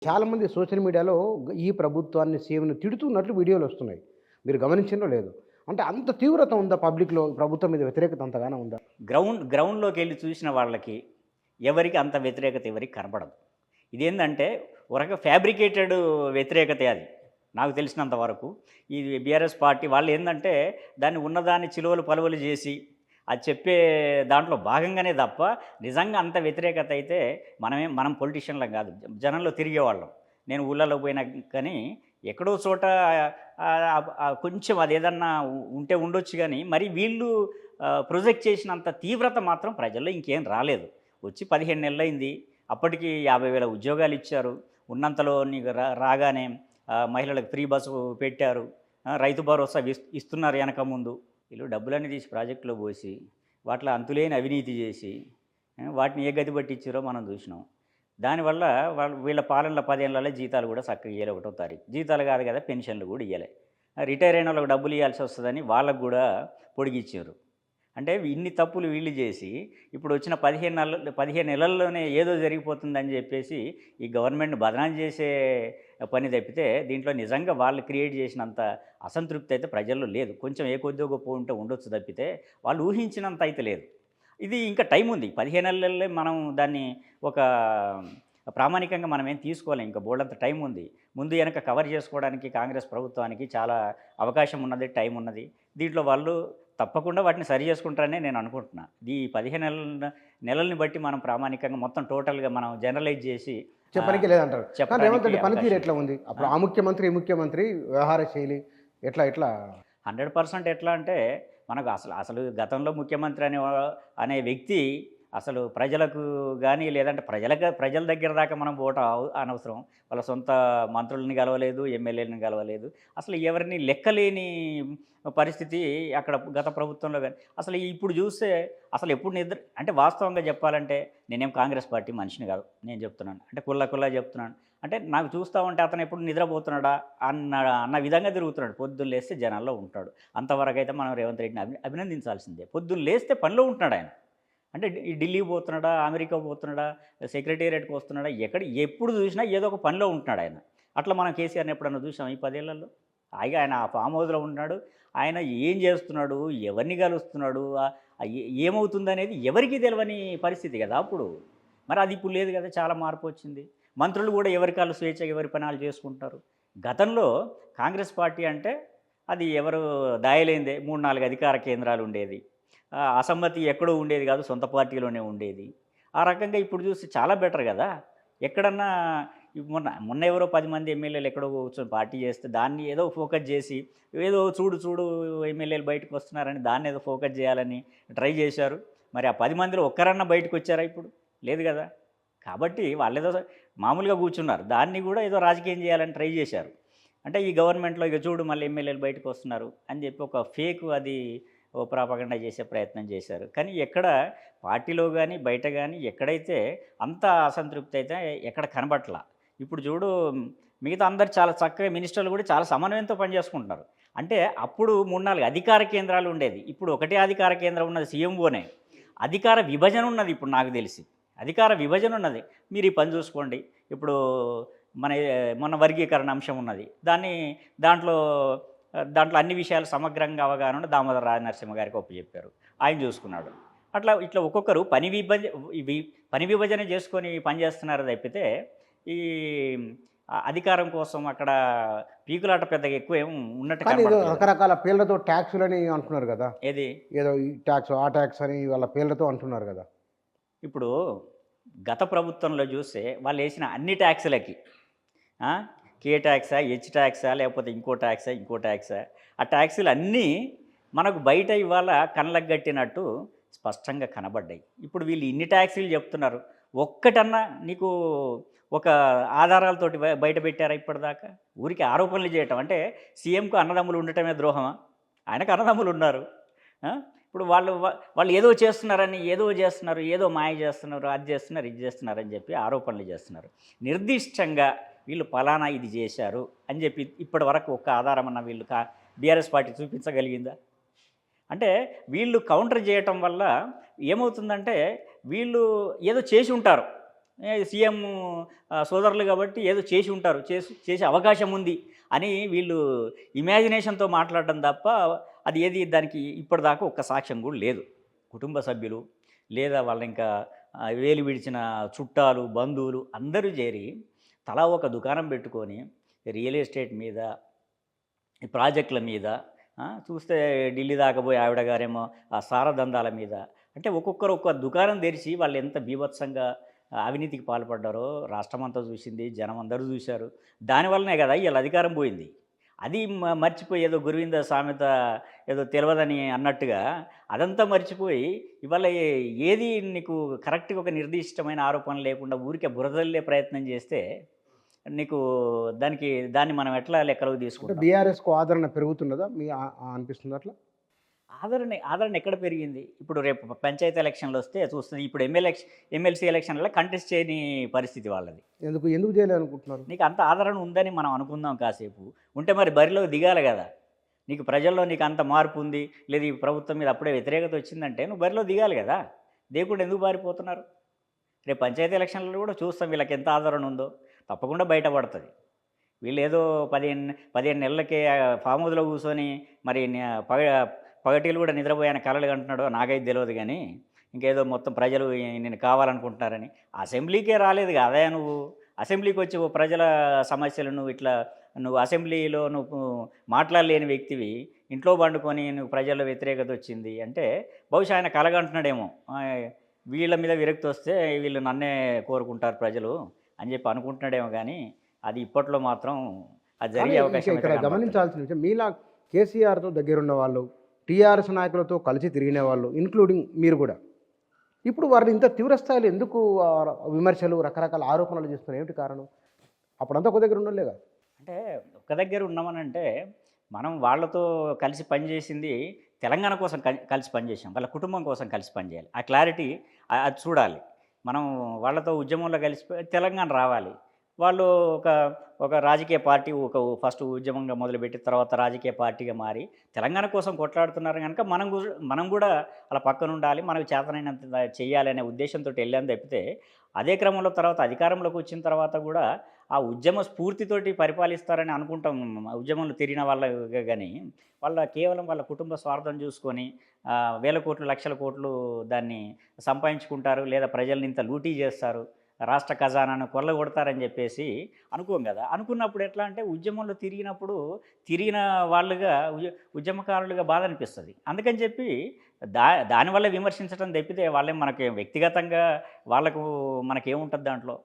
చాలామంది సోషల్ మీడియాలో ఈ ప్రభుత్వాన్ని, సీఎంని తిడుతున్నట్లు వీడియోలు వస్తున్నాయి. మీరు గమనించిందో లేదో? అంటే అంత తీవ్రత ఉందా పబ్లిక్‌లో ప్రభుత్వం మీద వ్యతిరేకత అంతగానం ఉందా? గ్రౌండ్‌లోకెళ్ళి చూసిన వాళ్ళకి ఎవరికి అంత వ్యతిరేకత ఎవరికి కనపడదు. ఇదేందంటే ఫ్యాబ్రికేటెడ్ వ్యతిరేకతే అది. నాకు తెలిసినంత వరకు. ఈ బీఆర్ఎస్ పార్టీ వాళ్ళేందంటే దాన్ని ఉన్నదాన్ని చిలువలు పలువలు చేసి అది చెప్పే దాంట్లో భాగంగానే తప్ప నిజంగా అంత వ్యతిరేకత అయితే మనం పొలిటీషియన్లం కాదు. జనంలో తిరిగేవాళ్ళం. నేను ఊళ్ళలో పోయినా కానీ ఎక్కడో చోట కొంచెం అదేదన్నా ఉంటే ఉండొచ్చు కానీ మరి వీళ్ళు ప్రొజెక్ట్ చేసినంత తీవ్రత మాత్రం ప్రజల్లో ఇంకేం రాలేదు. వచ్చి 15 నెలలైంది. అప్పటికి 50,000 ఉద్యోగాలు ఇచ్చారు. ఉన్నంతలో నీకు రాగానే మహిళలకు ఫ్రీ బస్సు పెట్టారు. రైతు భరోసా ఇస్తున్నారు వెనక ముందు. వీళ్ళు డబ్బులన్నీ తీసి ప్రాజెక్టులో పోసి వాటిలో అంతులేని అవినీతి చేసి వాటిని ఏ గతి పట్టించారో మనం చూసినాం. దానివల్ల వీళ్ళ పాలనలో 10 ఏళ్లలో జీతాలు కూడా చక్కగా ఇవ్వలే. 1వ తారీఖు జీతాలు కాదు కదా, పెన్షన్లు కూడా ఇవ్వలే. రిటైర్ అయిన వాళ్ళకి డబ్బులు ఇవ్వాల్సి వస్తుందని వాళ్ళకు కూడా పొడిగిచ్చారు. అంటే ఇన్ని తప్పులు వీళ్ళు చేసి ఇప్పుడు వచ్చిన 15 నెలల్లోనే ఏదో జరిగిపోతుందని చెప్పేసి ఈ గవర్నమెంట్ని బదనాం చేసే పని తప్పితే దీంట్లో నిజంగా వాళ్ళు క్రియేట్ చేసినంత అసంతృప్తి అయితే ప్రజల్లో లేదు. కొంచెం ఏ కొద్దిగా గొప్ప ఉంటే ఉండొచ్చు తప్పితే వాళ్ళు ఊహించినంత అయితే లేదు. ఇది ఇంకా టైం ఉంది. 15 నెలలే మనం దాన్ని ఒక ప్రామాణికంగా మనం ఏం తీసుకోలేం. ఇంకా బోల్డంత టైం ఉంది. ముందు వెనక కవర్ చేసుకోవడానికి కాంగ్రెస్ ప్రభుత్వానికి చాలా అవకాశం ఉన్నది, టైం ఉన్నది. దీంట్లో వాళ్ళు తప్పకుండా వాటిని సరి చేసుకుంటారనే నేను అనుకుంటున్నా. ఈ 15 నెలల్ని బట్టి మనం ప్రామాణికంగా మొత్తం టోటల్గా మనం జనరలైజ్ చేసి చెప్పడానికి లేదంటారు. కానీ రేవంత్ రెడ్డి పనితీరు ఎట్లా ఉంది? అప్పుడు ఆ ముఖ్యమంత్రి, ఈ ముఖ్యమంత్రి వ్యవహార శైలి ఎట్లా 100% ఎట్లా అంటే మనకు అసలు గతంలో ముఖ్యమంత్రి అనే వ్యక్తి అసలు ప్రజలకు కానీ లేదంటే ప్రజల దగ్గర దాకా మనం పోవటం అనవసరం. వాళ్ళ సొంత మంత్రులని కలవలేదు, ఎమ్మెల్యేలను కలవలేదు. అసలు ఎవరిని లెక్కలేని పరిస్థితి అక్కడ గత ప్రభుత్వంలో. కానీ అసలు ఇప్పుడు చూస్తే అసలు ఎప్పుడు అంటే వాస్తవంగా చెప్పాలంటే నేనేం కాంగ్రెస్ పార్టీ మనిషిని కాదు, నేను చెప్తున్నాను. అంటే కుల్లా చెప్తున్నాను. అంటే నాకు చూస్తూ ఉంటే అతను ఎప్పుడు నిద్రపోతున్నాడా అన్న విధంగా తిరుగుతున్నాడు. పొద్దున్న లేస్తే జనాల్లో ఉంటాడు. అంతవరకు అయితే మనం రేవంత్ రెడ్డిని అభినందించాల్సిందే. పొద్దున్న లేస్తే పనిలో ఉంటున్నాడు ఆయన. అంటే ఢిల్లీకి పోతున్నాడా, అమెరికా పోతున్నాడా, సెక్రటేరియట్కి వస్తున్నాడా, ఎప్పుడు చూసినా ఏదో ఒక పనిలో ఉంటున్నాడు ఆయన. అట్లా మనం కేసీఆర్ని ఎప్పుడన్నా చూసాం ఈ 10 ఏళ్లలో? ఆయన ఆ ఫామ్ హౌస్లో ఉన్నాడు. ఆయన ఏం చేస్తున్నాడు, ఎవరిని కలుస్తున్నాడు, ఏమవుతుందనేది ఎవరికి తెలియని పరిస్థితి కదా అప్పుడు. మరి అది ఇప్పుడు లేదు కదా, చాలా మార్పు వచ్చింది. మంత్రులు కూడా ఎవరికాళ్ళు స్వేచ్ఛగా ఎవరి పనాలు చేసుకుంటారు. గతంలో కాంగ్రెస్ పార్టీ అంటే అది ఎవరు దాయలేందే 3-4 అధికార కేంద్రాలు ఉండేది. అసమ్మతి ఎక్కడో ఉండేది కాదు, సొంత పార్టీలోనే ఉండేది. ఆ రకంగా ఇప్పుడు చూస్తే చాలా బెటర్ కదా. ఎక్కడన్నా మొన్న ఎవరో 10 మంది ఎమ్మెల్యేలు ఎక్కడో కూర్చొని పార్టీ చేస్తే దాన్ని ఏదో ఫోకస్ చేసి ఏదో చూడు ఎమ్మెల్యేలు బయటకు వస్తున్నారని దాన్ని ఏదో ఫోకస్ చేయాలని ట్రై చేశారు. మరి ఆ 10 మందిలో ఒక్కరన్నా బయటకు వచ్చారా? ఇప్పుడు లేదు కదా. కాబట్టి వాళ్ళేదో మామూలుగా కూర్చున్నారు. దాన్ని కూడా ఏదో రాజకీయం చేయాలని ట్రై చేశారు. అంటే ఈ గవర్నమెంట్లో ఇక చూడు మళ్ళీ ఎమ్మెల్యేలు బయటకు వస్తున్నారు అని చెప్పి ఒక ఫేక్ అది ప్రాపగండా చేసే ప్రయత్నం చేశారు. కానీ ఎక్కడ పార్టీలో కానీ బయట కానీ ఎక్కడైతే అంత అసంతృప్తి అయితే ఎక్కడ కనబట్లా. ఇప్పుడు చూడు మిగతా అందరు చాలా చక్కగా మినిస్టర్లు కూడా చాలా సమన్వయంతో పనిచేసుకుంటున్నారు. అంటే అప్పుడు 3-4 అధికార కేంద్రాలు ఉండేది. ఇప్పుడు ఒకటే అధికార కేంద్రం ఉన్నది, సీఎంఓనే. అధికార విభజన ఉన్నది ఇప్పుడు నాకు తెలిసి. అధికార విభజన ఉన్నది. మీరు ఈ పని చూసుకోండి. ఇప్పుడు మొన్న వర్గీకరణ అంశం ఉన్నది. దాంట్లో అన్ని విషయాలు సమగ్రంగా అవగాహన ఉండి దామోదర రాజనరసింహ గారికి ఒప్పచెప్పారు. ఆయన చూసుకున్నాడు. ఇట్లా ఒక్కొక్కరు పని విభజన చేసుకొని పనిచేస్తున్నారు తప్పితే ఈ అధికారం కోసం అక్కడ పీకులాట పెద్దగా ఎక్కువ ఏం ఉన్నట్టు కనబడలేదు. రకరకాల పేర్లతో ట్యాక్సులని అంటున్నారు కదా. ఏది ఏదో ఈ ట్యాక్స్, ఆ ట్యాక్స్ అని వాళ్ళ పేర్లతో అంటున్నారు కదా. ఇప్పుడు గత ప్రభుత్వంలో చూస్తే వాళ్ళు వేసిన అన్ని ట్యాక్సులకి కే ట్యాక్సా, హెచ్ ట్యాక్సా, లేకపోతే ఇంకో ట్యాక్సా, ఆ ట్యాక్సులు అన్నీ మనకు బయట ఇవాళ కళ్ళకు గట్టినట్టు స్పష్టంగా కనబడ్డాయి. ఇప్పుడు వీళ్ళు ఇన్ని ట్యాక్సీలు చెప్తున్నారు. ఒక్కటన్నా నీకు ఒక ఆధారాలతోటి బయట పెట్టారా ఇప్పటిదాకా? ఊరికి ఆరోపణలు చేయటం అంటే సీఎంకు అన్నదమ్ములు ఉండటమే ద్రోహమా? ఆయనకు అన్నదమ్ములు ఉన్నారు. ఇప్పుడు వాళ్ళు ఏదో చేస్తున్నారని ఏదో మాయ చేస్తున్నారు, అది చేస్తున్నారు, ఇది చేస్తున్నారని చెప్పి ఆరోపణలు చేస్తున్నారు. నిర్దిష్టంగా వీళ్ళు ఫలానా ఇది చేశారు అని చెప్పి ఇప్పటి వరకు ఒక్క ఆధారం అన్న వీళ్ళు బీఆర్ఎస్ పార్టీ చూపించగలిగిందా? అంటే వీళ్ళు కౌంటర్ చేయటం వల్ల ఏమవుతుందంటే వీళ్ళు ఏదో చేసి ఉంటారు, సీఎం సోదరులు కాబట్టి ఏదో చేసి ఉంటారు, చేసే అవకాశం ఉంది అని వీళ్ళు ఇమాజినేషన్తో మాట్లాడడం తప్ప అది ఏది దానికి ఇప్పటిదాకా ఒక్క సాక్ష్యం కూడా లేదు. కుటుంబ సభ్యులు లేదా వాళ్ళ ఇంకా వేలు విడిచిన చుట్టాలు బంధువులు అందరూ చేరి తలా ఒక దుకాణం పెట్టుకొని రియల్ ఎస్టేట్ మీద, ఈ ప్రాజెక్టుల మీద, చూస్తే ఢిల్లీ దాకా పోయి ఆవిడ గారేమో ఆ సారదందాల మీద, అంటే ఒక్కొక్కరు ఒక్క దుకాణం తెరిచి వాళ్ళు ఎంత బీభత్సంగా అవినీతికి పాల్పడ్డారో రాష్ట్రం అంతా చూసింది, జనం అందరూ చూశారు. దానివల్లనే కదా వీళ్ళ అధికారం పోయింది. అది మర్చిపోయి ఏదో గురువింద సామెత ఏదో తెలియదని అన్నట్టుగా అదంతా మర్చిపోయి ఇవాళ ఏది నీకు కరెక్ట్గా ఒక నిర్దిష్టమైన ఆరోపణ లేకుండా ఊరికే బురదల్లే ప్రయత్నం చేస్తే నీకు దాన్ని మనం ఎట్లా లెక్కలోకి తీసుకుంటాం? బీఆర్ఎస్కు ఆదరణ పెరుగుతున్నదా మీ అనిపిస్తుంది అట్లా? ఆదరణ ఎక్కడ పెరిగింది? ఇప్పుడు రేపు పంచాయతీ ఎలక్షన్లు వస్తే చూస్తుంది. ఇప్పుడు ఎమ్మెల్సీ ఎలక్షన్లలో కంటెస్ట్ చేయని పరిస్థితి వాళ్ళది. ఎందుకు చేయాలనుకుంటున్నారు? నీకు అంత ఆదరణ ఉందని మనం అనుకుందాం కాసేపు. ఉంటే మరి బరిలో దిగాలి కదా. నీకు ప్రజల్లో నీకు అంత మార్పు ఉంది, లేదు ఈ ప్రభుత్వం మీద అప్పుడే వ్యతిరేకత వచ్చిందంటే నువ్వు బరిలో దిగాలి కదా. దిగకుండా ఎందుకు బారిపోతున్నారు? రేపు పంచాయతీ ఎలక్షన్లలో కూడా చూస్తాం వీళ్ళకి ఎంత ఆదరణ ఉందో. తప్పకుండా బయటపడుతుంది. వీళ్ళు ఏదో 15 నెలలకే ఫామ్ హౌస్లో కూర్చొని మరి పగటిలు కూడా నిద్రపోయాన కలలు కంటున్నాడో నాకైతే తెలియదు, కానీ ఇంకేదో మొత్తం ప్రజలు నేను కావాలనుకుంటున్నారని. అసెంబ్లీకే రాలేదు కదా నువ్వు. అసెంబ్లీకి వచ్చి ప్రజల సమస్యలు నువ్వు అసెంబ్లీలో నువ్వు మాట్లాడలేని వ్యక్తివి ఇంట్లో పండుకొని నువ్వు ప్రజల వ్యతిరేకత వచ్చింది అంటే బహుశా ఆయన కలగంటున్నాడేమో, వీళ్ళ మీద విరక్తి వస్తే వీళ్ళు నన్నే కోరుకుంటారు ప్రజలు అని చెప్పి అనుకుంటున్నాడేమో. కానీ అది ఇప్పట్లో మాత్రం అది జరిగే అవకాశం ఇక్కడ గమనించాల్సిన విషయం, మీలా కేసీఆర్తో దగ్గరున్న వాళ్ళు, టీఆర్ఎస్ నాయకులతో కలిసి తిరిగిన వాళ్ళు, ఇంక్లూడింగ్ మీరు కూడా, ఇప్పుడు వారిని ఇంత తీవ్రస్థాయిలో ఎందుకు విమర్శలు రకరకాల ఆరోపణలు చేస్తున్నారు? ఏమిటి కారణం? అప్పుడంతా ఒక దగ్గర ఉండలేగా. అంటే ఒక దగ్గర ఉన్నామనంటే మనం వాళ్ళతో కలిసి పనిచేసింది తెలంగాణ కోసం కలిసి పనిచేసాం, వాళ్ళ కుటుంబం కోసం కలిసి పనిచేయాలి. ఆ క్లారిటీ అది చూడాలి. మనం వాళ్ళతో ఉద్యమంలో కలిసి తెలంగాణ రావాలి. వాళ్ళు ఒక రాజకీయ పార్టీ ఫస్ట్ ఉద్యమంగా మొదలుపెట్టి తర్వాత రాజకీయ పార్టీగా మారి తెలంగాణ కోసం కొట్లాడుతున్నారు కనుక మనం కూడా అలా పక్కన ఉండాలి, మనకు చేతనైనంత చెయ్యాలి అనే ఉద్దేశంతో వెళ్ళాను తప్పితే, అదే క్రమంలో తర్వాత అధికారంలోకి వచ్చిన తర్వాత కూడా ఆ ఉద్యమ స్ఫూర్తితోటి పరిపాలిస్తారని అనుకుంటాం ఉద్యమంలో తిరిగిన వాళ్ళ. కానీ కేవలం వాళ్ళ కుటుంబ స్వార్థం చూసుకొని వేల కోట్లు లక్షల కోట్లు దాన్ని సంపాదించుకుంటారు, లేదా ప్రజల్ని ఇంత లూటీ చేస్తారు, రాష్ట్ర ఖజానాను కొల్లగొడతారని చెప్పేసి అనుకోం కదా. అనుకున్నప్పుడు ఎట్లా అంటే ఉద్యమంలో తిరిగిన వాళ్ళుగా ఉద్యమకారులుగా బాధ అనిపిస్తుంది. అందుకని చెప్పి దానివల్ల విమర్శించడం తప్పితే వాళ్ళే మనకి వ్యక్తిగతంగా మనకేముంటుంది దాంట్లో?